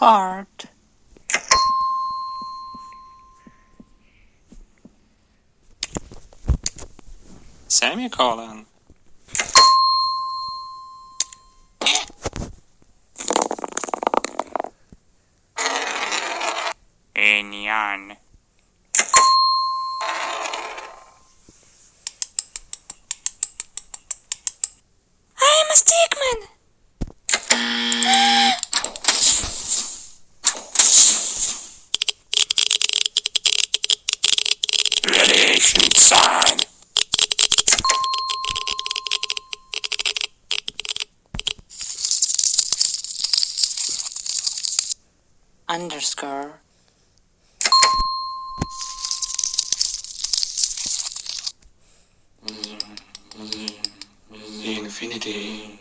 heart. Semicolon. Enyan. I am a stickman. Relation sign. Underscore. Infinity.